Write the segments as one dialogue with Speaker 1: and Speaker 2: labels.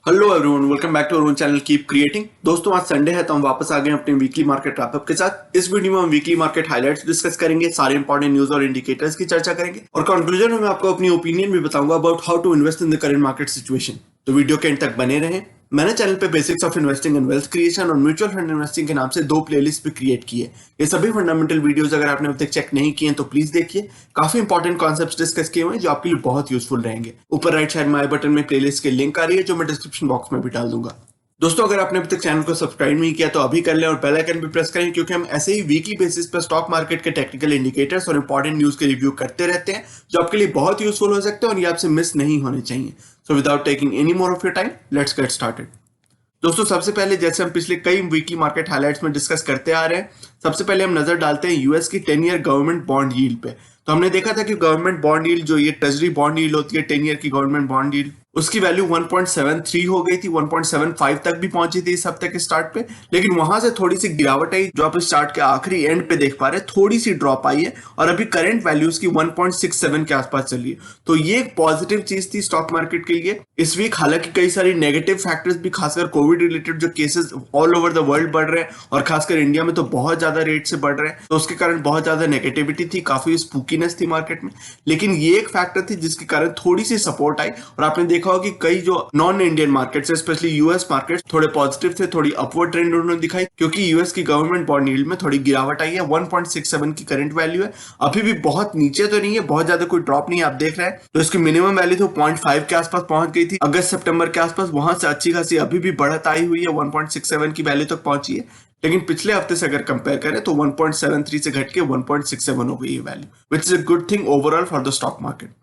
Speaker 1: Hello everyone, welcome back to our channel keep creating. दोस्तों, आज Sunday है तो हम वापस आ गए अपने वीकली मार्केट रैपअप के साथ। इस वीडियो में हम वीकली मार्केट हाइलाइट्स डिस्कस करेंगे, सारे इंपॉर्टेंट न्यूज और इंडिकेटर्स की चर्चा करेंगे और कंक्लूजन में मैं आपको अपनी ओपिनियन भी बताऊंगा about how to invest in the current market situation. तो वीडियो के एंड तक बने रहें। मैंने चैनल पे basics of investing and wealth creation और म्यूचुअल फंड इन्वेस्टिंग के नाम से 2 प्लेलिस्ट भी क्रिएट की है। ये सभी फंडामेंटल वीडियोस अगर आपने अभी तक चेक नहीं किए तो प्लीज देखिए। काफी इंपॉर्टेंट कॉन्सेप्ट्स डिस्कस किए हुए हैं जो आपके लिए बहुत यूजफुल रहेंगे। ऊपर राइट साइड में आई बटन में प्लेलिस्ट की लिंक आ रही है जो मैं डिस्क्रिप्शन बॉक्स में भी डाल दूंगा। दोस्तों, अगर आपने अभी तक चैनल को सब्सक्राइब नहीं किया तो अभी कर लें और बेल आइकन भी प्रेस करें, क्योंकि हम ऐसे ही वीकली बेसिस पर स्टॉक मार्केट के टेक्निकल इंडिकेटर्स और इंपॉर्टेंट न्यूज के रिव्यू करते रहते हैं जो आपके लिए बहुत यूजफुल हो सकते हैं और ये आपसे मिस नहीं होने चाहिए। So without taking any more of your time, let's get started. दोस्तों, सबसे पहले जैसे हम पिछले कई वीकली मार्केट हाइलाइट्स में डिस्कस करते आ रहे हैं, सबसे पहले हम नजर डालते हैं यूएस की 10 ईयर गवर्नमेंट बॉन्ड यील्ड पे। तो हमने देखा था कि गवर्नमेंट बॉन्ड यील्ड जो ये ट्रेजरी बॉन्ड यील्ड होती है, 10 ईयर की गवर्नमेंट बॉन्ड यील्ड, उसकी वैल्यू 1.73 हो गई थी, 1.75 तक भी पहुंची थी इस हफ्ते के स्टार्ट पे। लेकिन वहां से थोड़ी सी गिरावट आई जो आप इस चार्ट के आखिरी एंड पे देख पा रहे हैं, थोड़ी सी ड्रॉप आई है और अभी करंट वैल्यूज की 1.67 के आसपास चल रही है। तो ये एक पॉजिटिव चीज थी स्टॉक मार्केट के लिए इस वीक। हालांकि कई सारी नेगेटिव फैक्टर्स भी, खासकर कोविड रिलेटेड जो cases all over the world बढ़ रहे हैं और खासकर इंडिया में तो बहुत ज्यादा रेट से बढ़ रहे हैं, तो उसके कारण बहुत ज्यादा नेगेटिविटी थी, काफी स्पूकीनेस थी मार्केट में। लेकिन ये एक फैक्टर थी जिसके कारण थोड़ी सी सपोर्ट आई और आपने देखा होगा कि कई जो non Indian markets, specially US markets, थोड़े पॉजिटिव थे, थोड़ी अपवर्ड ट्रेंड उन्होंने दिखाई, क्योंकि यूएस की गवर्नमेंट बॉन्ड यील्ड में थोड़ी गिरावट आई है। 1.67 की करंट वैल्यू है, अभी भी बहुत नीचे तो नहीं है, बहुत ज्यादा कोई ड्रॉप नहीं है, आप देख रहे हैं। तो इसकी मिनिमम वैल्यू तो 0.5 के आसपास पहुंच गई थी अगस्त सितंबर के आसपास, वहां से अच्छी खासी अभी भी बढ़त आई हुई है, 1.67 की वैल्यू तक पहुंची है। लेकिन पिछले हफ्ते से अगर कंपेयर करें तो 1.73 से घट के 1.67 हो गई है value, which is a good thing overall for the stock market.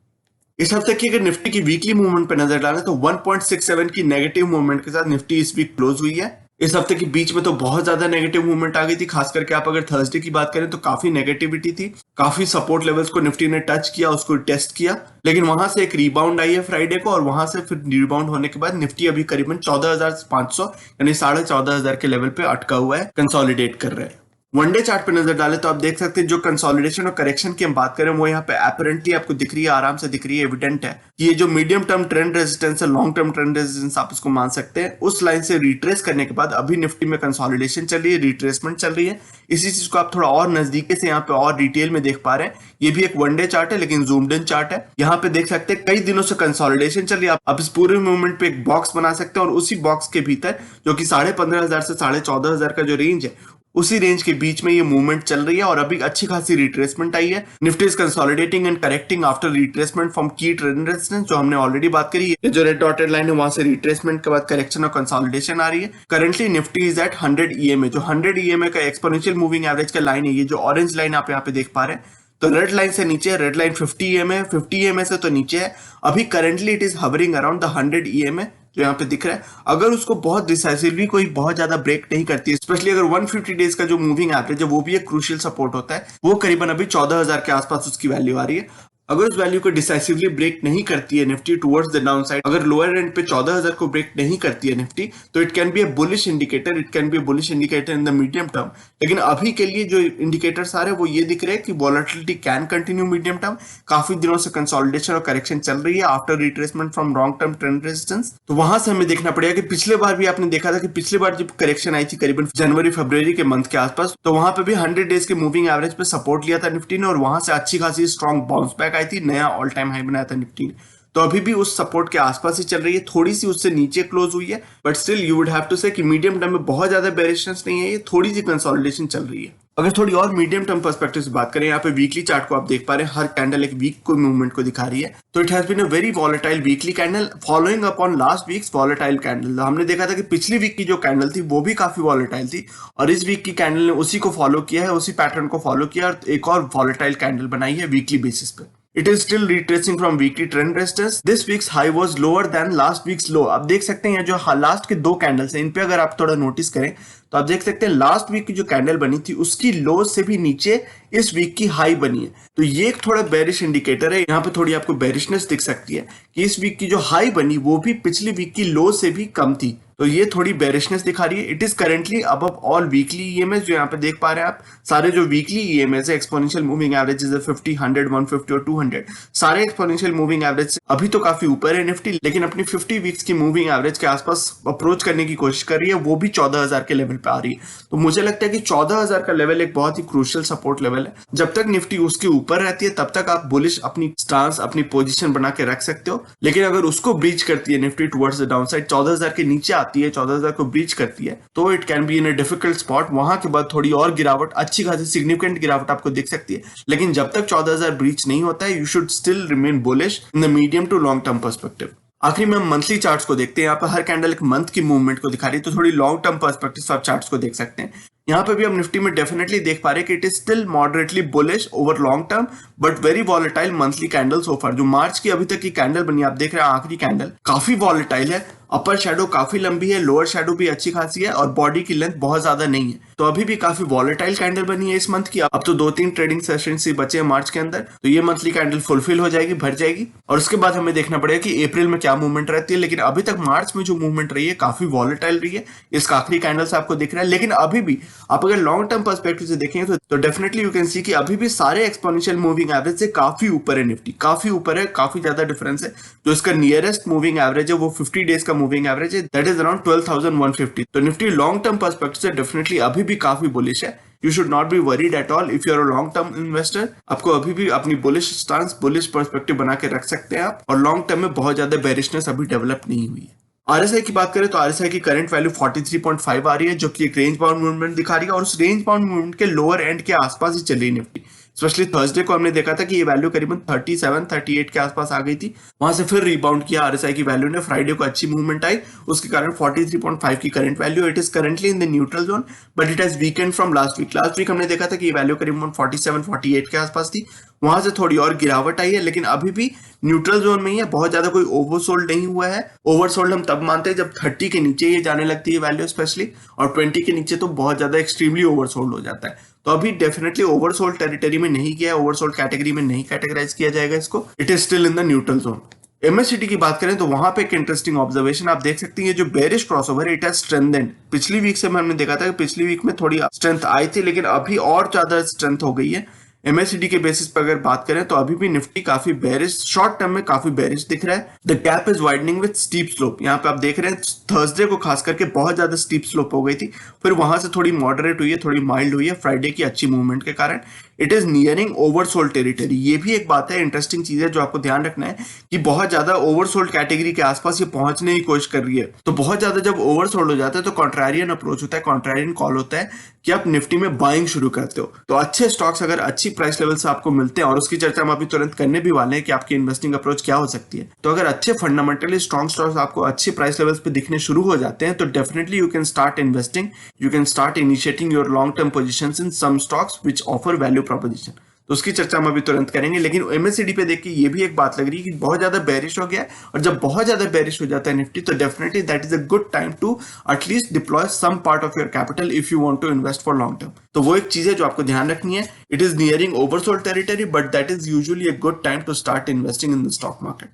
Speaker 1: इस हफ्ते की अगर निफ्टी की वीकली मूवमेंट पे नजर डालें तो 1.67 की नेगेटिव मूवमेंट के साथ निफ्टी इस वीक क्लोज हुई है। इस हफ्ते के बीच में तो बहुत ज्यादा नेगेटिव मूवमेंट आ गई थी, खास करके आप अगर थर्सडे की बात करें तो काफी नेगेटिविटी थी, काफी सपोर्ट लेवल्स को निफ्टी ने टच किया, उसको टेस्ट किया। लेकिन वहां से एक रिबाउंड आई है फ्राइडे को और वहां से फिर रिबाउंड होने के बाद निफ्टी अभी करीबन 14,500 यानी 14,500 के लेवल पे अटका हुआ है, कंसोलिडेट कर रहे हैं। वनडे चार्ट पे नजर डाले तो आप देख सकते हैं जो कंसोलिडेशन और करेक्शन की हम बात करें वो यहाँ पे एपरेंटली आपको दिख रही है, आराम से दिख रही है, एविडेंट है कि ये जो मीडियम टर्म ट्रेंड रेजिस्टेंस है, लॉन्ग टर्म ट्रेंड रेजिस्टेंस आप इसको मान सकते हैं, उस लाइन से रिट्रेस करने के बाद अभी निफ्टी में कंसोलिडेशन चल रही है, रिट्रेसमेंट चल रही है। इसी चीज को आप थोड़ा और नजदीकी से यहाँ पे और डिटेल में देख पा रहे हैं। ये भी एक वनडे चार्ट है लेकिन जूम्ड इन चार्ट है। यहाँ पे देख सकते हैं कई दिनों से कंसोलिडेशन चल रही है। आप इस पूरे मूवमेंट पे एक बॉक्स बना सकते हैं और उसी बॉक्स के भीतर जो कि 15,500 से 14,500 का जो रेंज है, उसी रेंज के बीच में ये मूवमेंट चल रही है और अभी अच्छी खासी रिट्रेसमेंट आई है। Nifty is consolidating and correcting after retracement from की ट्रेंड रेजिस्टेंस, जो हमने ऑलरेडी बात करी है। जो रेड डॉटेड लाइन है वहां से रिट्रेसमेंट के बाद करेक्शन और कंसोलिडेशन आ रही है। Currently Nifty is at 100 EMA, जो 100 EMA का एक्सपोनेंशियल मूविंग एवरेज का लाइन है, ये जो ऑरेंज लाइन आप यहाँ पे देख पा रहे हैं, तो रेड लाइन से नीचे, रेड लाइन 50 EMA, 50 EMA से तो नीचे है। अभी currently it is hovering around the 100 EMA जो यहाँ पे दिख रहा है। अगर उसको बहुत डिसाइसिवली कोई बहुत ज्यादा ब्रेक नहीं करती है, स्पेशली अगर 150 डेज का जो मूविंग एवरेज है वो भी एक क्रूशियल सपोर्ट होता है, वो करीबन अभी 14,000 के आसपास उसकी वैल्यू आ रही है। अगर उस वैल्यू को डिसाइसिवली ब्रेक नहीं करती है Nifty towards the down side, अगर लोअर एंड पे 14,000 को ब्रेक नहीं करती है निफ्टी, तो it can be a bullish indicator, it can be a bullish indicator in the medium term. लेकिन अभी के लिए जो इंडिकेटर्स आ रहे हैं वो ये दिख रहे हैं कि volatility can continue medium term. काफी दिनों से कंसोलिडेशन और करेक्शन चल रही है after retracement from long term trend resistance. तो वहां से हमें देखना पड़ेगा कि पिछले बार भी आपने देखा था कि पिछले बार जब करेक्शन आई थी करीबन जनवरी फरवरी के मंथ के आसपास, तो वहां पे भी 100 डेज के मूविंग एवरेज पे सपोर्ट लिया था निफ्टी ने और वहां से अच्छी खासी स्ट्रॉन्ग बाउंस बैक आई थी, नया ऑल टाइम हाई बनाया था निफ्टी ने। तो अभी भी उस सपोर्ट के आसपास ही चल रही है, थोड़ी सी उससे नीचे क्लोज हुई है, but still you would have to say कि मीडियम टर्म में बहुत ज्यादा बेरिशनेस नहीं है, ये थोड़ी सी कंसोलिडेशन चल रही है। अगर थोड़ी और मीडियम टर्म पर्सपेक्टिव से बात करें, यहाँ पे वीकली चार्ट को आप देख पा रहे हैं, हर कैंडल एक वीक को मूवमेंट को दिखा रही है। तो it has been a very volatile weekly candle following upon last week's volatile candle. हमने देखा था कि पिछली वीक की जो कैंडल थी वो भी काफी वॉलेटाइल थी और इस वीक की कैंडल ने उसी को फॉलो किया है, उसी पैटर्न को फॉलो किया और एक और वॉलेटाइल कैंडल बनाई है वीकली बेसिस पे। It is still retracing from weekly trend resistance. This week's high was lower than last week's low. आप देख सकते हैं जो लास्ट के 2 कैंडल्स हैं, इन पे अगर आप थोड़ा नोटिस करें तो आप देख सकते हैं लास्ट वीक की जो कैंडल बनी थी उसकी लो से भी नीचे इस वीक की हाई बनी है। तो ये एक थोड़ा बेरिश इंडिकेटर है, यहाँ पे थोड़ी आपको बेरिशनेस दिख सकती है कि इस वीक की जो हाई बनी वो भी पिछली वीक की लो से भी कम थी। तो ये थोड़ी बेरिशनेस दिखा रही है। It is currently above all weekly EMS जो यहाँ पे देख पा रहे हैं आप। सारे जो वीकली ईएमएस है, एक्सपोनेंशियल मूविंग एवरेजेस है 50, 100, 150 और 200, सारे एक्सपोनेंशियल मूविंग एवरेज से अभी तो काफी ऊपर है निफ्टी, लेकिन अपनी 50 वीक्स की मूविंग एवरेज के आसपास अप्रोच करने की कोशिश कर रही है, वो भी 14,000 के लेवल पे आ रही है। तो मुझे लगता है कि 14,000 का लेवल एक बहुत ही क्रूशियल सपोर्ट लेवल है। जब तक निफ्टी उसके ऊपर रहती है तब तक आप बुलिश अपनी स्टांस, अपनी पोजीशन बना के रख सकते हो, लेकिन अगर उसको ब्रीच करती है निफ्टी टुवर्ड्स द डाउनसाइड, 14,000 के नीचे आती है, 14,000 को ब्रीच करती है, तो it can be in a difficult spot. वहां के बाद थोड़ी और गिरावट, अच्छी खासी सिग्निफिकेंट गिरावट आपको दिख सकती है, लेकिन जब तक 14,000 ब्रीच नहीं होता है, you should still remain bullish in the medium to long term perspective. आखिरी में हम मंथली चार्ट्स को देखते हैं। यहाँ पर हर कैंडल एक मंथ की मूवमेंट को दिखा रही है, तो थोड़ी लॉन्ग टर्म पर्सपेक्टिव से आप चार्ट्स को देख सकते हैं। यहाँ पे भी हम निफ्टी में डेफिनेटली देख पा रहे हैं कि it is still moderately bullish over long term but very volatile monthly candle so far. जो मार्च की अभी तक की कैंडल बनी आप देख रहे हैं, आखिरी कैंडल काफी वॉलेटाइल है। अपर शेडो काफी लंबी है, लोअर शेडो भी अच्छी खासी है और बॉडी की लेंथ बहुत ज्यादा नहीं है, तो अभी भी काफी वॉलेटाइल कैंडल बनी है इस मंथ की। अब तो 2-3 ट्रेडिंग सेशन से बचे हैं मार्च के अंदर, तो ये मंथली कैंडल फुलफिल हो जाएगी, भर जाएगी, और उसके बाद हमें देखना पड़ेगा कि अप्रैल में क्या मूवमेंट रहती है। लेकिन अभी तक मार्च में जो मूवमेंट रही है काफी वॉलेटाइल रही है, इसका आखिरी कैंडल से आपको दिख रहा है। लेकिन अभी भी आप अगर लॉन्ग टर्म पर्सपेक्टिव से देखेंगे तो डेफिनेटली यू कैन सी कि अभी भी सारे एक्सपोनेंशियल मूविंग एवरेज से काफी ऊपर है निफ्टी, काफी ऊपर है, काफी ज्यादा डिफरेंस है। जो इसका नियरेस्ट मूविंग एवरेज है वो 50 डेज का मूविंग एवरेज है, दैट इज अराउंड 12,150। तो निफ्टी लॉन्ग टर्म पर्सपेक्टिव से डेफिनेटली अभी भी काफी बुलिश है। You should not be worried at all if you are a long term investor. आपको अभी भी अपनी बुलिश स्टांस, बुलिश पर्सपेक्टिव बना के रख सकते हैं आप, और लॉन्ग टर्म में बहुत ज्यादा बेरिशनेस अभी डेवलप नहीं हुई है। आरएसआई की बात करें तो आरएसआई की करंट वैल्यू 43.5 आ रही है, जो कि एक रेंज बाउंड मूवमेंट दिखा रही है, और उस रेंज बाउंड मूवमेंट के लोअर एंड के आसपास ही चल रही निफ्टी। स्पेशली थर्सडे को हमने देखा था कि ये वैल्यू करीबन 37-38 के आसपास आ गई थी, वहां से फिर रिबाउंड किया आरएसआई की वैल्यू ने। फ्राइडे को अच्छी मूवमेंट आई, उसके कारण 43.5 की current value. It is currently in the neutral zone but it has weakened from last week. Last week हमने देखा था कि ये वैल्यू करीबन 47-48 के आसपास थी, वहां से थोड़ी और गिरावट आई है, लेकिन अभी भी न्यूट्रल जोन में ही है, बहुत ज्यादा कोई ओवरसोल्ड नहीं हुआ है। ओवरसोल्ड हम तब मानते हैं जब 30 के नीचे ये जाने लगती है वैल्यू स्पेशली, और 20 के नीचे तो बहुत ज्यादा एक्सट्रीमली ओवरसोल्ड हो जाता है। तो अभी डेफिनेटली ओवरसोल्ड टेरिटरी में नहीं गया है, ओवरसोल्ड कैटेगरी में नहीं कैटेगराइज किया जाएगा इसको। It is still in the neutral zone. MSCT की बात करें तो वहां पे एक इंटरेस्टिंग ऑब्जर्वेशन आप देख सकते हैं, ये जो bearish crossover it has strengthened. पिछली वीक से हमने देखा था कि पिछली वीक में थोड़ी स्ट्रेंथ आई थी, लेकिन अभी और ज्यादा स्ट्रेंथ हो गई है। एमएससीडी के बेसिस पर अगर बात करें तो अभी भी निफ्टी काफी बेरिश, शॉर्ट टर्म में काफी बेरिश दिख रहा है। The gap is widening with steep slope. यहाँ पे आप देख रहे हैं थर्सडे को खास करके बहुत ज्यादा स्टीप स्लोप हो गई थी, फिर वहां से थोड़ी मॉडरेट हुई है, थोड़ी माइल्ड हुई है फ्राइडे की अच्छी मूवमेंट के कारण। It is nearing oversold territory. ये भी एक बात है, इंटरेस्टिंग चीज है जो आपको ध्यान रखना है कि बहुत ज्यादा ओवरसोल्ड कैटेगरी के आसपास ये पहुंचने की कोशिश कर रही है। तो बहुत ज्यादा जब ओवरसोल्ड हो जाता है तो कॉन्ट्रारियन अप्रोच होता है, कॉन्ट्रारियन कॉल होता है कि आप निफ्टी में बाइंग शुरू करते हो। तो अच्छे स्टॉक्स अगर अच्छी प्राइस लेवल से आपको मिलते हैं, और उसकी चर्चा हम अभी तुरंत करने भी वाले हैं कि आपकी इन्वेस्टिंग अप्रोच क्या हो सकती है, तो अगर अच्छे फंडामेंटली स्ट्रॉन्ग स्टॉक्स आपको अच्छी प्राइस लेवल्स पे दिखने शुरू हो जाते हैं तो definitely you can start investing, you can start initiating your long term positions in some stocks which offer value proposition. तो उसकी चर्चा हम अभी तुरंत करेंगे, लेकिन एमएससीडी पे देख के ये भी एक बात लग रही है कि बहुत ज्यादा बेरिश हो गया है, और जब बहुत ज्यादा बेरिश हो जाता है निफ्टी तो definitely that is a good time to at least deploy some part of your capital if you want to invest for long term. तो वो एक चीज है जो आपको ध्यान रखनी है। It is nearing oversold territory but that is usually a good time to start investing in the stock market.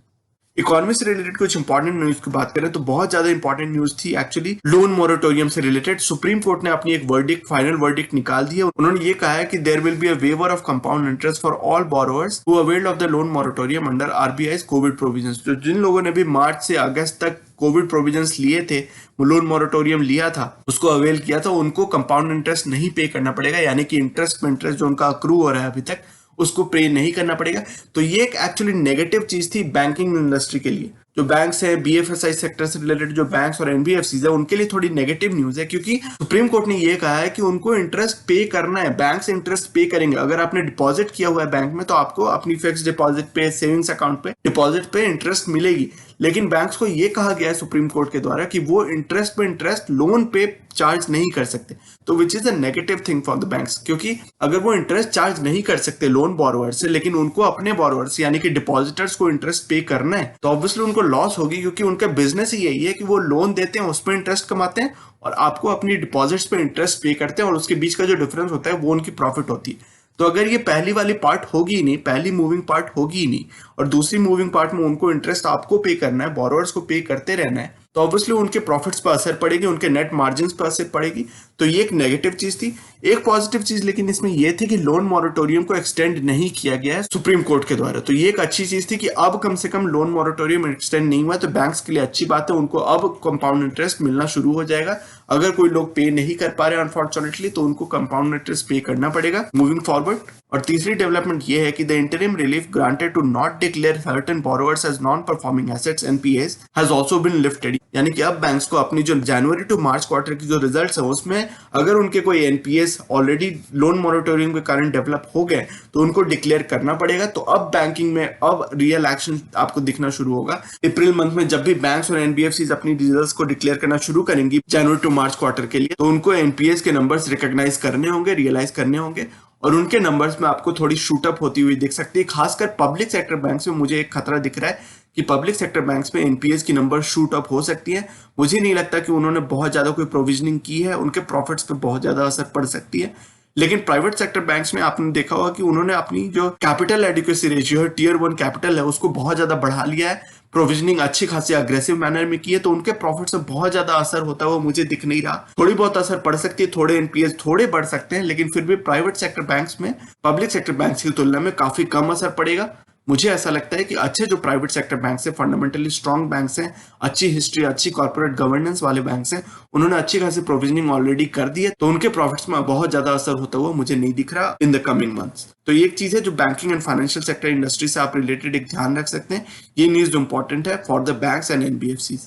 Speaker 1: Economy से रिलेटेड कुछ इंपॉर्टेंट न्यूज की बात करें तो बहुत ज्यादा इंपॉर्टेंट न्यूज थी एक्चुअली लोन मोरेटोरियम से रिलेटेड। सुप्रीम कोर्ट ने अपनी एक वर्डिक्ट, फाइनल वर्डिक्ट निकाल दी है। उन्होंने ये कहा है कि there will be a waiver of compound interest for all borrowers who availed of the loan moratorium under RBI's covid provisions. तो जिन लोगों ने भी मार्च से अगस्त तक कोविड प्रोविजंस लिए थे, लोन मोरेटोरियम लिया था, उसको अवेल किया था, उनको कंपाउंड इंटरेस्ट नहीं पे करना पड़ेगा, यानी कि इंटरेस्ट में इंटरेस्ट जो उनका अक्रू हो रहा है अभी तक उसको पे नहीं करना पड़ेगा। तो ये एक एक्चुअली नेगेटिव चीज थी बैंकिंग इंडस्ट्री के लिए। जो बैंक्स है, बीएफएसआई सेक्टर से रिलेटेड जो बैंक्स और एनबीएफसीज है, उनके लिए थोड़ी नेगेटिव न्यूज है, क्योंकि सुप्रीम कोर्ट ने ये कहा है कि उनको इंटरेस्ट पे करना है, बैंक से इंटरेस्ट पे करेंगे। अगर आपने डिपॉजिट किया हुआ है बैंक में तो आपको अपनी फिक्स डिपॉजिट पे, सेविंग्स अकाउंट पे डिपॉजिट पे इंटरेस्ट मिलेगी। लेकिन बैंक्स को ये कहा गया है सुप्रीम कोर्ट के द्वारा कि वो इंटरेस्ट पे इंटरेस्ट लोन पे चार्ज नहीं कर सकते, तो which is a negative thing for the banks. क्योंकि अगर वो इंटरेस्ट चार्ज नहीं कर सकते लोन बोरोवर से, लेकिन उनको अपने बोरोवर्स यानी कि डिपॉजिटर्स को इंटरेस्ट पे करना है, तो ऑब्वियसली उनको लॉस होगी, क्योंकि उनका बिजनेस ही यही है कि वो लोन देते हैं, उस पर इंटरेस्ट कमाते हैं और आपको अपनी डिपॉजिट्स पे इंटरेस्ट पे करते हैं, और उसके बीच का जो डिफरेंस होता है वो उनकी प्रॉफिट होती है। तो अगर ये पहली वाली पार्ट होगी ही नहीं, पहली मूविंग पार्ट होगी ही नहीं, और दूसरी मूविंग पार्ट में उनको इंटरेस्ट आपको पे करना है, बोरोवर्स को पे करते रहना है, तो ऑब्वियसली उनके प्रॉफिट्स पर असर पड़ेगी, उनके नेट मार्जिन पर असर पड़ेगी। तो ये एक नेगेटिव चीज थी। एक पॉजिटिव चीज लेकिन इसमें यह थी कि लोन मॉरेटोरियम को एक्सटेंड नहीं किया गया है सुप्रीम कोर्ट के द्वारा। तो ये एक अच्छी चीज थी कि अब कम से कम लोन मॉरेटोरियम एक्सटेंड नहीं हुआ, तो बैंक्स के लिए अच्छी बात है, उनको अब कंपाउंड इंटरेस्ट मिलना शुरू हो जाएगा। अगर कोई लोग पे नहीं कर पा रहे अनफॉर्चुनेटली, तो उनको कंपाउंड इंटरेस्ट पे करना पड़ेगा मूविंग फॉरवर्ड। और तीसरी डेवलपमेंट ये है कि the interim relief granted to not declare certain borrowers as non performing assets NPAs has also been lifted. यानी कि अब बैंक्स को अपनी जो जनवरी टू मार्च क्वार्टर की जो रिजल्ट्स है उसमें अगर उनके कोई एनपीएस ऑलरेडी लोन मॉरेटोरियम के कारण डेवलप हो गए तो उनको डिक्लेयर करना पड़ेगा। तो अब बैंकिंग में अब रियल एक्शन आपको दिखना शुरू होगा। अप्रैल मंथ में जब भी बैंक्स और एनबीएफसी अपनी रिजल्ट्स को डिक्लेयर करना शुरू करेंगी जनवरी टू मार्च क्वार्टर के लिए, तो उनको एनपीएस के नंबर्स रिकॉग्नाइज करने होंगे, रियलाइज करने होंगे, और उनके नंबर्स में आपको थोड़ी शूट अप होती हुई दिख सकती है। खासकर पब्लिक सेक्टर बैंक्स में मुझे एक खतरा दिख रहा है कि पब्लिक सेक्टर बैंक्स में एनपीएस की नंबर शूट अप हो सकती है। मुझे नहीं लगता कि उन्होंने बहुत ज्यादा कोई प्रोविजनिंग की है, उनके प्रॉफिट्स पे बहुत ज्यादा असर पड़ सकती है। लेकिन प्राइवेट सेक्टर बैंक्स में आपने देखा होगा कि उन्होंने अपनी जो कैपिटल एडिक्वेसी रेशियो है, टियर 1 कैपिटल है, उसको बहुत ज्यादा बढ़ा लिया है, प्रोविजनिंग अच्छी खासी अग्रेसिव मैनर में की है, तो उनके प्रॉफिट से बहुत ज्यादा असर होता हुआ मुझे दिख नहीं रहा। थोड़ी बहुत असर पड़ सकती है, थोड़े एनपीएस थोड़े बढ़ सकते हैं, लेकिन फिर भी प्राइवेट सेक्टर बैंक्स में पब्लिक सेक्टर बैंक्स की तुलना में काफी कम असर पड़ेगा। मुझे ऐसा लगता है कि अच्छे जो प्राइवेट सेक्टर बैंक्स हैं, फंडामेंटली स्ट्रॉन्ग बैंक्स हैं, अच्छी हिस्ट्री, अच्छी कॉर्पोरेट गवर्नेंस वाले बैंक्स हैं, उन्होंने अच्छी खासी प्रोविजनिंग ऑलरेडी कर दी है, तो उनके प्रॉफिट्स में बहुत ज्यादा असर होता हुआ मुझे नहीं दिख रहा इन द कमिंग मंथ्स। तो ये एक चीज है जो banking and financial sector industry से आप रिलेटेड एक ध्यान रख सकते हैं। ये न्यूज इंपॉर्टेंट है for the banks and NBFC.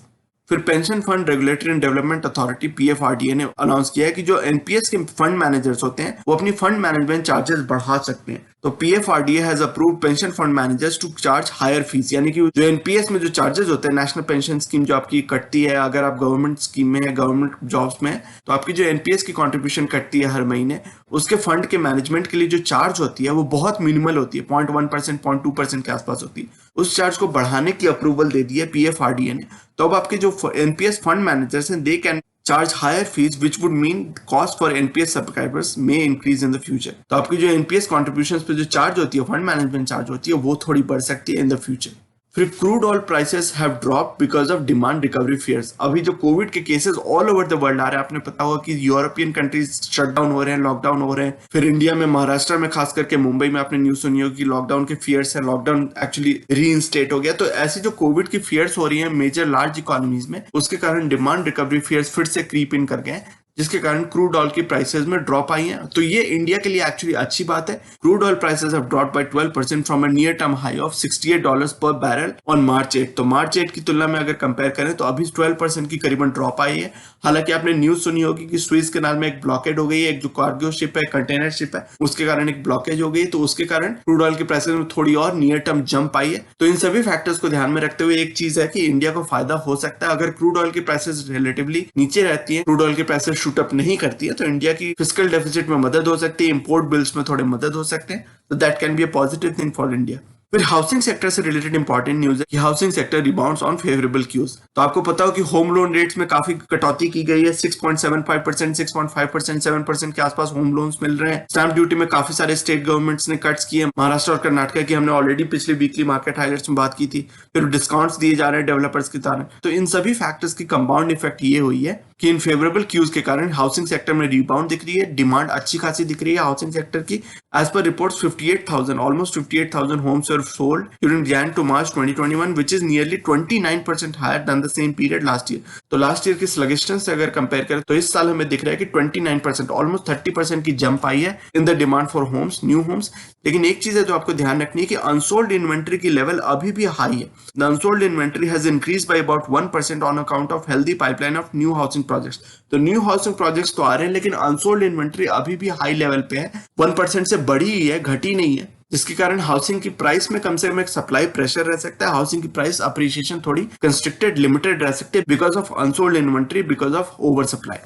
Speaker 1: फिर pension fund regulatory and development authority PFRDA ने अनाउंस किया है कि जो एनपीएस के फंड मैनेजर्स होते हैं वो अपनी फंड मैनेजमेंट चार्जेस बढ़ा सकते हैं। तो PFRDA has approved pension fund managers to charge higher fees, यानी कि जो एनपीएस में जो चार्जेस होते हैं, नेशनल पेंशन स्कीम जो आपकी कटती है, अगर आप गवर्नमेंट स्कीम में है, गवर्नमेंट जॉब्स में, तो आपकी जो एनपीएस की कंट्रीब्यूशन कटती है हर महीने, उसके फंड के मैनेजमेंट के लिए जो चार्ज होती है वो बहुत मिनिमल होती है, 0.1%, 0.2% के आसपास होती है। उस चार्ज को बढ़ाने की अप्रूवल दे दी है पीएफआरडीए ने। तो अब आपके जो एनपीएस फंड मैनेजर्स हैं, they can charge higher fees which would mean cost for NPS subscribers may increase in the future। तो आपकी जो NPS contributions पे जो चार्ज होती है, फंड मैनेजमेंट चार्ज होती है, वो थोड़ी बढ़ सकती है इन द फ्यूचर। फिर crude oil prices have dropped because of demand recovery fears. अभी जो कोविड के cases all over the world आ रहे हैं, आपने पता होगा कि यूरोपियन कंट्रीज शटडाउन हो रहे हैं, लॉकडाउन हो रहे हैं। फिर इंडिया में, महाराष्ट्र में, खास करके मुंबई में आपने न्यूज सुनी होगी कि लॉकडाउन के फियर्स है, लॉकडाउन एक्चुअली रीइंस्टेट हो गया। तो ऐसी जो कोविड की फियर्स हो रही है मेजर लार्ज इकोनॉमीज में, उसके कारण डिमांड रिकवरी फियर्स फिर से क्रीप इन कर गए, जिसके कारण क्रूड ऑयल की प्राइसेस में ड्रॉप आई है। तो ये इंडिया के लिए एक्चुअली अच्छी बात है। Crude oil prices have dropped by 12% from a near term high of $68 per barrel on March 8। तो मार्च 8 की तुलना में अगर कंपेयर करें तो अभी 12% की करीबन ड्रॉप आई है। हालांकि आपने न्यूज सुनी होगी कि स्विस कैनाल में एक ब्लॉकेड हो गई है, एक जो कार्गो शिप है, कंटेनर शिप है, उसके कारण एक ब्लॉकेज हो गई, तो उसके कारण क्रूड ऑयल की प्राइसेस में थोड़ी और नियर टर्म जंप आई है। तो इन सभी फैक्टर्स को ध्यान में रखते हुए एक चीज है कि इंडिया को फायदा हो सकता है अगर क्रूड ऑयल की प्राइसेस रिलेटिवली नीचे रहती है, क्रूड ऑयल की प्राइसेस शूट अप नहीं करती, तो इंडिया की फिस्कल डेफिसिट में मदद हो सकती है, इंपोर्ट बिल्स में थोड़े मदद हो सकते हैं। तो that can be a positive thing for India. फिर हाउसिंग सेक्टर से रिलेटेड इंपॉर्टेंट न्यूज है कि housing sector rebounds on favourable cues. तो आपको पता हो कि होम लोन रेट्स में काफी कटौती की गई है, 6.75%, 6.5%, 7% के आसपास होम लोन्स मिल रहे हैं। स्टैंप ड्यूटी में काफी सारे स्टेट गवर्नमेंट्स ने कट्स किए, महाराष्ट्र और कर्नाटक की हमने ऑलरेडी पिछले वीकली मार्केट हाइलाइट्स में बात की थी। फिर डिस्काउंट्स दिए जा रहे हैं डेवलपर्स की तरफ। तो इन सभी फैक्टर्स की कंपाउंड इफेक्ट ये हुई है कि इन फेवरेबल क्यूज के कारण हाउसिंग सेक्टर में रिबाउंड दिख रही है, डिमांड अच्छी खासी दिख रही है हाउसिंग सेक्टर की। As per reports 58,000 almost 58,000 homes were sold during Jan to March 2021, which is nearly 29% higher than the same period last year। तो लास्ट ईयर की स्लगिशनेस से अगर कंपेयर करें तो इस साल हमें दिख रहा है कि 29%, ऑलमोस्ट 30% की जंप आई है in the demand for homes, new homes. लेकिन एक चीज है जो आपको ध्यान रखनी है कि अनसोल्ड इन्वेंट्री की लेवल अभी भी हाई है। The unsold inventory has increase by about 1% on account of healthy pipeline of new housing projects. तो न्यू हाउसिंग प्रोजेक्ट्स तो आ रहे हैं, लेकिन अनसोल्ड इन्वेंट्री अभी भी हाई लेवल पे है, 1% से बढ़ी ही है, घटी नहीं है, जिसके कारण हाउसिंग की प्राइस में कम से कम एक सप्लाई प्रेशर रह सकता है। हाउसिंग की प्राइस अप्रिशिएशन थोड़ी कंस्ट्रिक्टेड, लिमिटेड रह सकती है because of unsold inventory, because of over supply.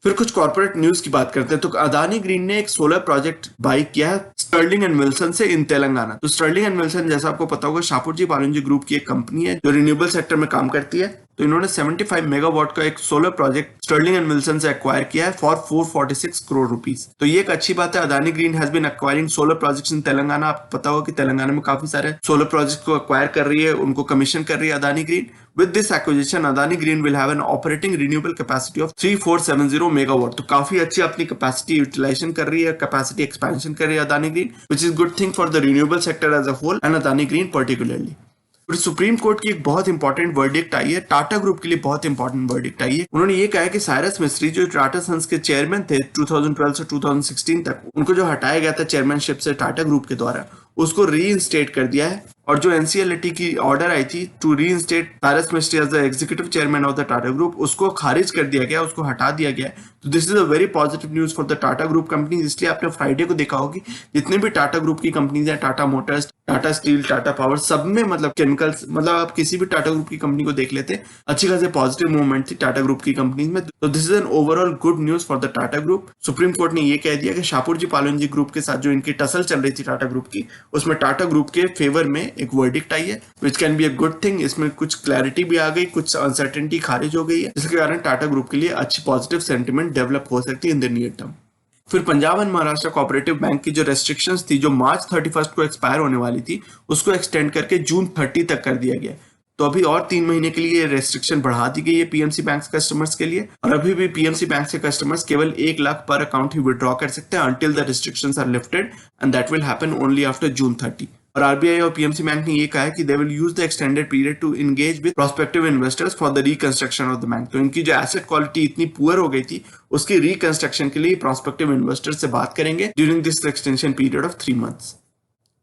Speaker 1: फिर कुछ कॉर्पोरेट न्यूज की बात करते हैं तो अदानी ग्रीन ने एक सोलर प्रोजेक्ट बाय किया है स्टर्लिंग एंड विल्सन से इन तेलंगाना। तो स्टर्लिंग एंड विल्सन जैसा आपको पता होगा शाहपुर जी बालूजी ग्रुप की एक कंपनी है जो रिन्यूएबल सेक्टर में काम करती है। तो इन्होंने 75 मेगावाट का एक solar project Sterling and Wilson से एक्वायर किया है फॉर 446 करोड़ रुपीस। तो ये एक अच्छी बात है। Adani Green has been acquiring solar projects in Telangana. आपको पता होगा कि तेलंगाना में काफी सारे सोलर प्रोजेक्ट को एक्वायर कर रही है, उनको कमीशन कर रही है Adani green. With this acquisition, Adani Green will have an operating renewable capacity of 3470 megawatt. तो काफी अच्छी अपनी कैपेसिटी यूटिलाइजेशन कर रही है, कैपेसिटी एक्सपेंशन कर रही है Adani green, which is good thing for the renewable sector as a whole and Adani Green particularly. फिर सुप्रीम कोर्ट की एक बहुत इंपॉर्टेंट वर्डिक्ट आई है, टाटा ग्रुप के लिए बहुत इंपॉर्टेंट वर्डिक्ट आई है। उन्होंने ये कहा है कि साइरस मिस्त्री जो टाटा सन्स के चेयरमैन थे 2012 से 2016 तक, उनको जो हटाया गया था चेयरमैनशिप से टाटा ग्रुप के द्वारा, उसको रीइंस्टेट कर दिया है। और जो एनसीएलटी की ऑर्डर आई थी to reinstate Cyrus Mistry as the executive chairman of the Tata group, उसको खारिज कर दिया गया, उसको हटा दिया गया। तो this is a very positive news for the Tata group companies. इसलिए आपने फ्राइडे को देखा होगी जितने भी टाटा ग्रुप की कंपनीज हैं, Tata Motors, Tata steel, Tata power, सब में मतलब केमिकल्स, मतलब आप किसी भी टाटा ग्रुप की कंपनी को देख लेते, अच्छी खासी पॉजिटिव मूवमेंट थी टाटा ग्रुप की कंपनीज में। तो this is an overall good news for the Tata group. Supreme court ने ये कह दिया कि शाहपुर पालोनजी ग्रुप के साथ जो इनकी टसल चल रही थी टाटा ग्रुप की, उसमें टाटा ग्रुप के फेवर में एक वर्डिक्ट आई है, which can be a good thing. इसमें कुछ क्लैरिटी भी आ गई, कुछ अनसर्टेनिटी खारिज हो गई है, जिसके कारण टाटा ग्रुप के लिए अच्छी पॉजिटिव सेंटिमेंट डेवलप हो सकती है इन द नियर टर्म। फिर Punjab and Maharashtra cooperative bank की जो रेस्ट्रिक्शंस थी, जो मार्च 31 को एक्सपायर होने वाली थी, उसको एक्सटेंड करके जून 30 तक कर दिया गया। तो अभी और 3 महीने के लिए रेस्ट्रिक्शन बढ़ा दी गई है पीएमसी बैंक कस्टमर्स के लिए। और अभी भी पीएमसी बैंक के कस्टमर्स केवल 1 लाख पर अकाउंट ही विड्रॉ कर सकते हैं until the restrictions are lifted, and that will happen only after June 30। और आरबीआई और पीएमसी बैंक ने ये कहा है कि they will use the extended period to engage with prospective investors for the reconstruction of the bank. तो इनकी जो एसेट क्वालिटी इतनी पुअर हो गई थी, उसकी रिकंस्ट्रक्शन के लिए प्रोस्पेक्टिव इन्वेस्टर्स से बात करेंगे during this extension period of 3 months.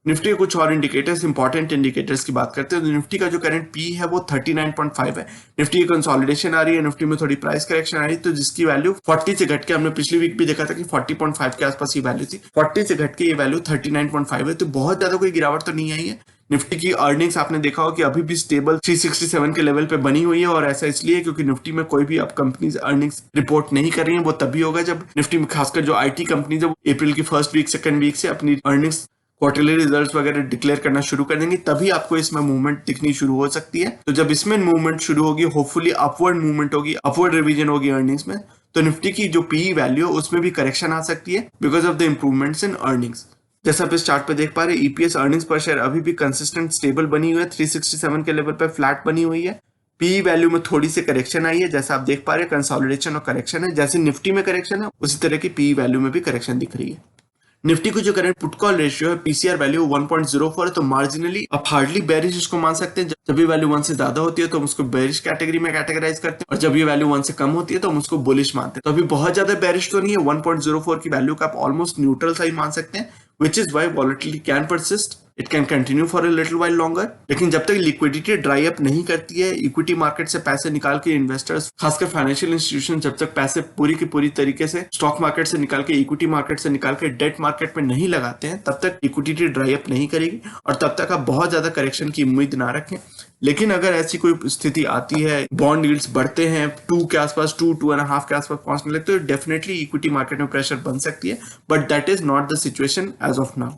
Speaker 1: Nifty के कुछ और इंडिकेटर्स, इंपॉर्टेंट इंडिकेटर्स की बात करते हैं तो निफ्टी का जो करंट पी है वो 39.5 है। निफ्टी की कंसोलिडेशन आ रही है, निफ्टी में थोड़ी प्राइस करेक्शन आ रही है, तो जिसकी वैल्यू 40 से घट के, हमने पिछली वीक भी देखा था कि 40.5 के आसपास ये वैल्यू थी, 40 से घट के ये वैल्यू 39.5 है। तो बहुत ज्यादा कोई गिरावट तो नहीं आई है। निफ्टी की अर्निंग्स आपने देखा हो कि अभी भी स्टेबल 367 के लेवल पे बनी हुई है, और ऐसा इसलिए क्योंकि निफ्टी में कोई भी अब कंपनीज अर्निंग्स रिपोर्ट नहीं कर रही हैं। वो तभी होगा जब निफ्टी में खासकर जो आईटी कंपनी जब अप्रैल की फर्स्ट वीक सेकंड वीक से अपनी अर्निंग्स, क्वार्टरली रिजल्ट्स वगैरह डिक्लेयर करना शुरू कर देंगे, तभी आपको इसमें मूवमेंट दिखनी शुरू हो सकती है। तो जब इसमें मूवमेंट शुरू होगी, होपफुली अपवर्ड मूवमेंट होगी, अपवर्ड रिवीजन होगी अर्निंग्स में, तो निफ्टी की जो पीई वैल्यू है उसमें भी करेक्शन आ सकती है because of the improvements in earnings. जैसा आप इस चार्ट पे देख पा रहे हैं, ईपीएस अर्निंग्स पर शेयर अभी भी कंसिस्टेंट स्टेबल बनी हुई है, 367 के लेवल पर फ्लैट बनी हुई है। पीई वैल्यू में थोड़ी सी करेक्शन आई है, जैसा आप देख पा रहे हैं, कंसोलिडेशन और करेक्शन है। जैसे निफ्टी में करेक्शन है, उसी तरह की पीई वैल्यू में भी करेक्शन दिख रही है। निफ्टी को जो करंट पुट कॉल रेशियो है, पीसीआर वैल्यू 1.04 है, तो मार्जिनली आप हार्डली बेरिश इसको मान सकते हैं। जब ये वैल्यू 1 से ज्यादा होती है तो हम उसको बेरिश कैटेगरी में कैटेगराइज करते हैं, और जब ये वैल्यू 1 से कम होती है तो हम उसको बुलिश मानते हैं। तो अभी बहुत ज्यादा बेरिश तो नहीं है, 1.04 की वैल्यू का आप ऑलमोस्ट न्यूट्रल सा ही मान सकते हैं, which is why volatility can persist. It can continue for a little while longer. लेकिन जब तक लिक्विडिटी ड्राई अप नहीं करती है, इक्विटी मार्केट से पैसे निकाल के इन्वेस्टर्स, खासकर फाइनेंशियल इंस्टीट्यूशन, जब तक पैसे पूरी की पूरी तरीके से स्टॉक मार्केट से निकाल के, इक्विटी मार्केट से निकाल के डेट मार्केट में नहीं लगाते हैं, तब तक लिक्विडिटी ड्राई अप नहीं करेगी, और तब तक आप बहुत ज्यादा करेक्शन की उम्मीद ना रखें। लेकिन अगर ऐसी कोई स्थिति आती है, बॉन्ड यील्ड्स बढ़ते हैं 2 के आसपास, 2.5 के आसपास पहुंचने लगते, तो डेफिनेटली इक्विटी मार्केट में प्रेशर बन सकती है, but that is not the situation as of now.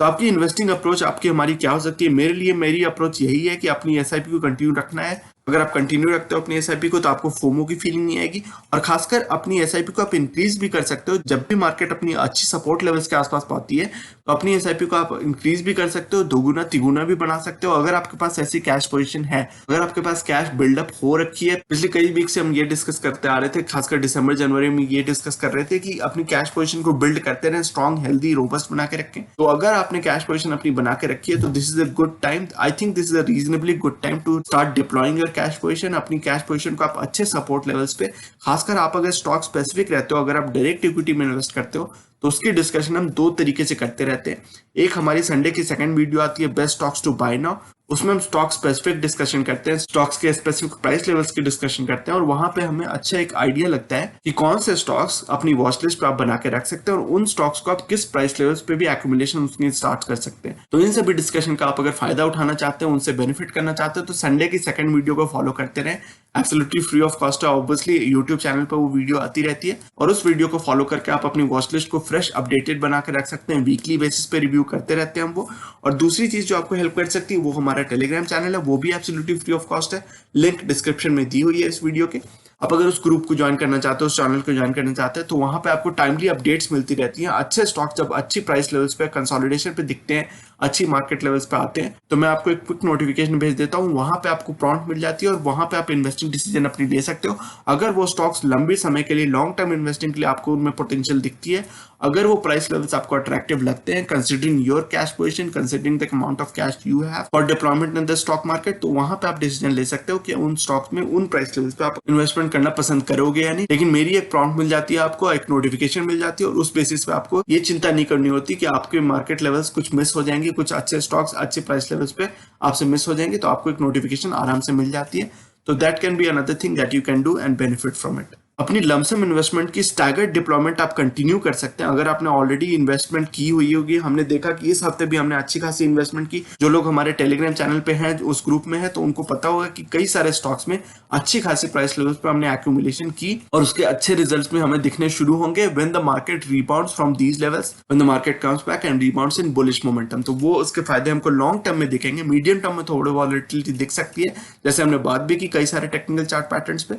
Speaker 1: तो आपकी इन्वेस्टिंग अप्रोच आपकी हमारी क्या हो सकती है? मेरे लिए मेरी अप्रोच यही है कि अपनी एसआईपी को कंटिन्यू रखना है। अगर आप कंटिन्यू रखते हो अपनी एसआईपी को, तो आपको फोमो की फीलिंग नहीं आएगी, और खासकर अपनी एसआईपी को आप इंक्रीज भी कर सकते हो। जब भी मार्केट अपनी अच्छी सपोर्ट लेवल्स के आसपास पहुंचती है, तो अपनी एसआईपी को आप इंक्रीज भी कर सकते हो, 2 गुना 3 गुना भी बना सकते हो। अगर आपके पास ऐसी कैश पोजीशन है, अगर आपके पास कैश बिल्डअप हो रखी है, पिछले कई वीक से हम ये डिस्कस करते आ रहे थे, खासकर दिसंबर जनवरी में ये डिस्कस कर रहे थे कि अपनी कैश पोजीशन को बिल्ड करते रहे, स्ट्रॉन्ग, हेल्दी, रोबस्ट बना के रखें। तो अगर आपने कैश पोजीशन अपनी बना के रखी है, तो this is a good time. I think this is a reasonably good time to start deploying your cash position. अपनी कैश पोजीशन को आप अच्छे सपोर्ट लेवल्स पे, खासकर आप अगर स्टॉक स्पेसिफिक रहते हो, अगर आप डायरेक्ट इक्विटी में इन्वेस्ट करते हो, तो उसकी डिस्कशन हम 2 तरीके से करते रहते हैं। एक हमारी संडे की सेकंड वीडियो आती है, best stocks to buy now, उसमें हम स्टॉक स्पेसिफिक डिस्कशन करते हैं, स्टॉक्स के स्पेसिफिक प्राइस लेवल्स की डिस्कशन करते हैं, और वहां पे हमें अच्छा एक आइडिया लगता है कि कौन से स्टॉक्स अपनी वॉच लिस्ट पे आप बना के रख सकते हैं, और उन स्टॉक्स को आप किस प्राइस लेवल्स पे भी एक्यूमुलेशन उसकी स्टार्ट कर सकते हैं। तो इन सभी डिस्कशन का आप अगर फायदा उठाना चाहते हैं, उनसे बेनिफिट करना चाहते हैं, तो संडे की सेकंड वीडियो को फॉलो करते रहें। एब्सोल्युटली फ्री ऑफ कॉस्ट है। ऑब्वियसली यूट्यूब चैनल पर वो वीडियो आती रहती है और उस वीडियो को फॉलो करके आप अपनी वॉच लिस्ट को फ्रेश अपडेटेड बना के रख सकते हैं। वीकली बेसिस पे रिव्यू करते रहते हैं हम वो। और दूसरी चीज जो आपको हेल्प कर सकती है वो हमारा टेलीग्राम चैनल है, वो भी एब्सोल्युटली फ्री ऑफ कॉस्ट है। लिंक डिस्क्रिप्शन में दी हुई है इस वीडियो के। आप अगर उस ग्रुप को ज्वाइन करना चाहते हो, उस चैनल को ज्वाइन करना चाहते हैं, तो वहां पे आपको टाइमली अपडेट्स मिलती रहती हैं। अच्छे स्टॉक जब अच्छी प्राइस लेवल्स पे कंसोलिडेशन पे दिखते हैं, अच्छी मार्केट लेवल्स पे आते हैं, तो मैं आपको एक क्विक नोटिफिकेशन भेज देता हूँ। वहां पे आपको प्रॉम्प्ट मिल जाती है और वहां पे आप इन्वेस्टिंग डिसीजन अपनी ले सकते हो। अगर वो स्टॉक्स लंबे समय के लिए, लॉन्ग टर्म इन्वेस्टिंग के लिए आपको उनमें पोटेंशियल दिखती है, अगर वो प्राइस लेवल्स आपको अट्रैक्टिव लगते हैं, considering your cash position, considering the amount of cash you have for deployment in the stock market, तो वहां पे आप डिसीजन ले सकते हो कि उन स्टॉक्स में, उन प्राइस लेवल्स पे आप इन्वेस्टमेंट करना पसंद करोगे या नहीं। लेकिन मेरी एक प्रॉम्प्ट मिल जाती है आपको, एक नोटिफिकेशन मिल जाती है और उस बेसिस पे आपको ये चिंता नहीं करनी होती कि आपके मार्केट लेवल्स कुछ मिस हो जाएंगे, कुछ अच्छे स्टॉक्स अच्छे प्राइस लेवल्स पे आपसे मिस हो जाएंगे, तो आपको एक नोटिफिकेशन आराम से मिल जाती है। तो that can be another thing that you can do and benefit from it. अपनी लमसम इन्वेस्टमेंट की स्टैगर्ड डिप्लॉयमेंट आप कंटिन्यू कर सकते हैं। अगर आपने ऑलरेडी इन्वेस्टमेंट की हुई होगी, हमने देखा कि इस हफ्ते भी हमने अच्छी खासी इन्वेस्टमेंट की। जो लोग हमारे टेलीग्राम चैनल पे हैं, उस ग्रुप में है, तो उनको पता होगा कि कई सारे स्टॉक्स में अच्छी खासी प्राइस लेवल्स पे हमने एक्यूमुलेशन की और उसके अच्छे रिजल्ट्स में हमें दिखने शुरू होंगे when the market rebounds from these levels, when the market comes back and rebounds in bullish momentum. तो वो उसके फायदे हमको लॉन्ग टर्म में दिखेंगे। मीडियम टर्म में थोड़ी वॉलेटिलिटी दिख सकती है, जैसे हमने बात भी की कई सारे टेक्निकल चार्ट पैटर्न्स पे।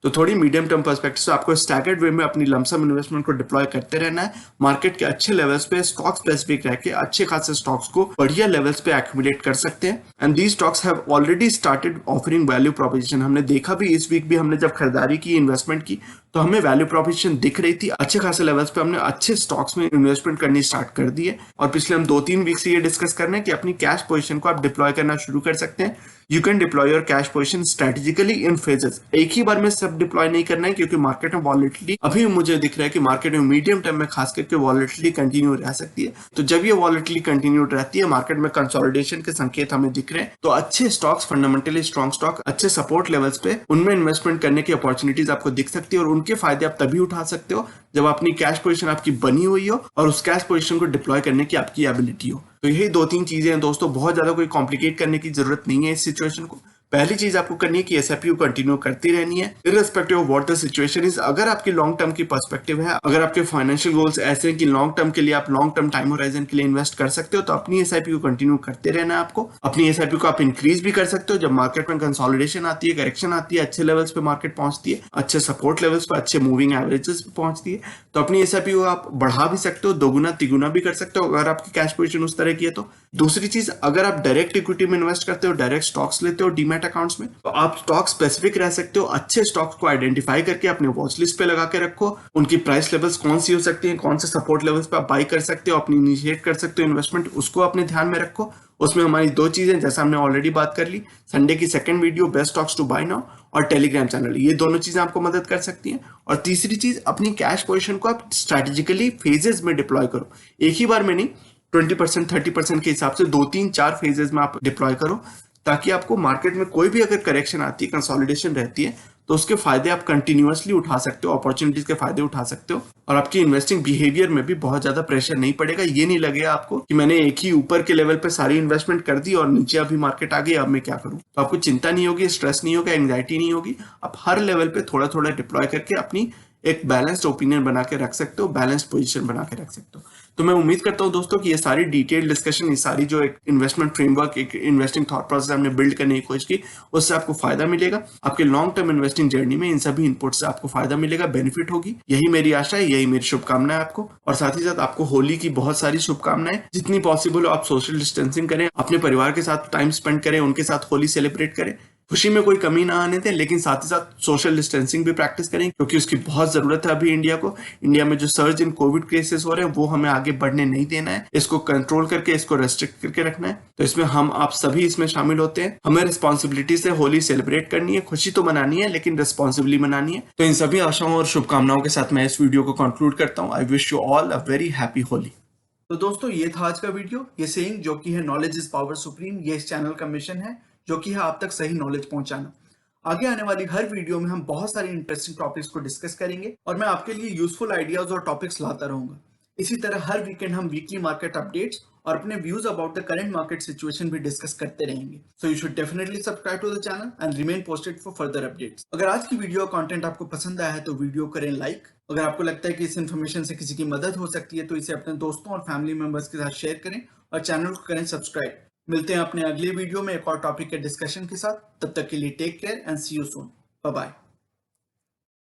Speaker 1: तो थोड़ी मीडियम टर्म पर्सपेक्टिव से आपको स्टैगर्ड वे में अपनी लमसम इन्वेस्टमेंट को डिप्लॉय करते रहना है। मार्केट के अच्छे लेवल्स पे स्टॉक स्पेसिफिक रह के अच्छे खासे स्टॉक्स को बढ़िया लेवल्स पे एक्यूमुलेट कर सकते हैं। And these stocks have already started offering value proposition. हमने देखा भी इस वीक भी, हमने जब खरीदारी की, इन्वेस्टमेंट की, तो हमें वैल्यू प्रोपोजिशन दिख रही थी। अच्छे खासे लेवल्स पे हमने अच्छे स्टॉक्स में इन्वेस्टमेंट करनी स्टार्ट कर दी है। और पिछले हम 2-3 वीक से ये डिस्कस कर रहे हैं कि अपनी कैश पोजीशन को आप डिप्लॉय करना शुरू कर सकते हैं। You can deploy your cash position strategically in phases. एक ही बार में सब डिप्लॉय नहीं करना है, क्योंकि मार्केट में वॉलेटिलिटी अभी मुझे दिख रहा है कि मार्केट में मीडियम टर्म में खास करके वॉलेटिलिटी कंटिन्यू रह सकती है। तो जब ये वॉलेटिलिटी कंटिन्यू रहती है, मार्केट में कंसोलिडेशन के संकेत हमें दिख रहे हैं, तो अच्छे स्टॉक्स, फंडामेंटली स्ट्रॉन्ग स्टॉक, अच्छे सपोर्ट लेवल्स पे उनमें इन्वेस्टमेंट करने की अपॉर्चुनिटीज आपको दिख सकती है। और उनके फायदे आप तभी उठा सकते हो जब अपनी कैश पोजीशन आपकी बनी हुई हो और उस कैश पोजीशन को डिप्लॉय करने की आपकी एबिलिटी हो। तो यही 2-3 चीजें हैं दोस्तों, बहुत ज्यादा कोई कॉम्प्लिकेट करने की जरूरत नहीं है इस सिचुएशन को। पहली चीज आपको करनी है कि एसआईपी कंटिन्यू करती रहनी है irrespective of what the situation is. अगर आपकी लॉन्ग टर्म की पर्सपेक्टिव है, अगर आपके फाइनेंशियल गोल्स ऐसे हैं कि लॉन्ग टर्म के लिए आप लॉन्ग टर्म टाइम होराइजन के लिए इन्वेस्ट कर सकते हो, तो अपनी एसआईपी को कंटिन्यू करते रहना है आपको। अपनी एसआईपी को आप इंक्रीज भी कर सकते हो जब मार्केट में कंसोलिडेशन आती है, करेक्शन आती है, अच्छे लेवल्स पे मार्केट पहुंचती है, अच्छे सपोर्ट लेवल्स पे, अच्छे मूविंग एवरेजेस पे पहुंचती है, तो अपनी एसआईपी को आप बढ़ा भी सकते हो, दोगुना तिगुना भी कर सकते हो अगर आपकी कैश पोजीशन उस तरह की है तो। दूसरी चीज, अगर आप डायरेक्ट इक्विटी में इन्वेस्ट करते हो, डायरेक्ट स्टॉक्स लेते हो डीमैट अकाउंट्स में, तो आप स्टॉक स्पेसिफिक रह सकते हो। अच्छे स्टॉक्स को आइडेंटिफाई करके अपने वॉच लिस्ट पे लगा के रखो। उनकी प्राइस लेवल्स कौन सी हो सकती हैं, कौन से सपोर्ट लेवल्स पे आप बाई कर सकते हो, अपनी इनिशिएट कर सकते हो इन्वेस्टमेंट, उसको अपने ध्यान में रखो। उसमें हमारी 2 चीजें, जैसा हमने ऑलरेडी बात कर ली, संडे की second video best stocks to buy now और टेलीग्राम चैनल, ये दोनों चीजें आपको मदद कर सकती हैं। और तीसरी चीज, अपनी कैश पोजीशन को आप स्ट्रेटेजिकली फेजेस में डिप्लॉय करो। एक ही बार में नहीं, 20%, 30% के हिसाब से 2-3-4 फेजेस में आप डिप्लॉय करो, ताकि आपको मार्केट में कोई भी अगर करेक्शन आती है, कंसोलिडेशन रहती है, तो उसके फायदे आप कंटिन्यूअसली उठा सकते हो, अपॉर्चुनिटीज के फायदे उठा सकते हो। और आपकी इन्वेस्टिंग बिहेवियर में भी बहुत ज्यादा प्रेशर नहीं पड़ेगा। ये नहीं लगेगा आपको कि मैंने एक ही ऊपर के लेवल पे सारी इन्वेस्टमेंट कर दी और नीचे अभी मार्केट आ गई, अब मैं क्या करूं। तो आपको चिंता नहीं होगी, स्ट्रेस नहीं होगा, एंग्जाइटी नहीं होगी। आप हर लेवल पे थोड़ा थोड़ा डिप्लॉय करके अपनी एक बैलेंस्ड ओपिनियन बना के रख सकते हो, बैलेंस्ड पोजीशन बना के रख सकते हो। तो मैं उम्मीद करता हूं दोस्तों कि ये सारी डिटेल डिस्कशन, ये सारी जो एक इन्वेस्टमेंट फ्रेमवर्क, एक इन्वेस्टिंग थॉट प्रोसेस हमने बिल्ड करने की कोशिश की, उससे आपको फायदा मिलेगा। आपके लॉन्ग टर्म इन्वेस्टिंग जर्नी में इन सभी इनपुट से आपको फायदा मिलेगा, बेनिफिट होगी। यही मेरी आशा है, यही मेरी शुभकामनाएं आपको। और साथ ही साथ आपको होली की बहुत सारी शुभकामनाएं। जितनी पॉसिबल हो आप सोशल डिस्टेंसिंग करें, अपने परिवार के साथ टाइम स्पेंड करें, उनके साथ होली सेलिब्रेट करें, खुशी में कोई कमी ना आने दें, लेकिन साथ ही साथ सोशल डिस्टेंसिंग भी प्रैक्टिस करें, क्योंकि उसकी बहुत जरूरत है अभी इंडिया को। इंडिया में जो सर्ज इन कोविड केसेस हो रहे हैं, वो हमें आगे बढ़ने नहीं देना है। इसको कंट्रोल करके, इसको रेस्ट्रिक्ट करके रखना है। तो इसमें हम आप सभी इसमें शामिल होते हैं। हमें रिस्पॉन्सिबिलिटी से होली सेलिब्रेट करनी है, खुशी तो मनानी है, लेकिन रिस्पॉन्सिबली मनानी है। तो इन सभी आशाओं और शुभकामनाओं के साथ मैं इस वीडियो को कंक्लूड करता हूँ। I wish you all a very happy Holi. तो दोस्तों, ये था आज का वीडियो। ये सेइंग जो कि है नॉलेज इज पावर सुप्रीम, ये इस चैनल का मिशन है, जो कि है आप तक सही नॉलेज पहुंचाना। आगे आने वाली हर वीडियो में हम बहुत सारी इंटरेस्टिंग टॉपिक्स को डिस्कस करेंगे और मैं आपके लिए यूजफुल आइडियाज और टॉपिक्स लाता रहूंगा।
Speaker 2: इसी तरह हर वीकेंड हम वीकली मार्केट अपडेट्स और अपने views about the current market situation भी डिस्कस करते रहेंगे। So you should definitely subscribe to the channel and remain posted for further updates. अगर आज की वीडियो कंटेंट आपको पसंद आया है तो वीडियो करें लाइक। अगर आपको लगता है कि इस इन्फॉर्मेशन से किसी की मदद हो सकती है तो इसे अपने दोस्तों और फैमिली मेंबर्स के साथ शेयर करें और चैनल को करें सब्सक्राइब। मिलते हैं अपने अगले वीडियो में एक और टॉपिक के डिस्कशन के साथ। तब तक के लिए take care and see you soon. Bye bye.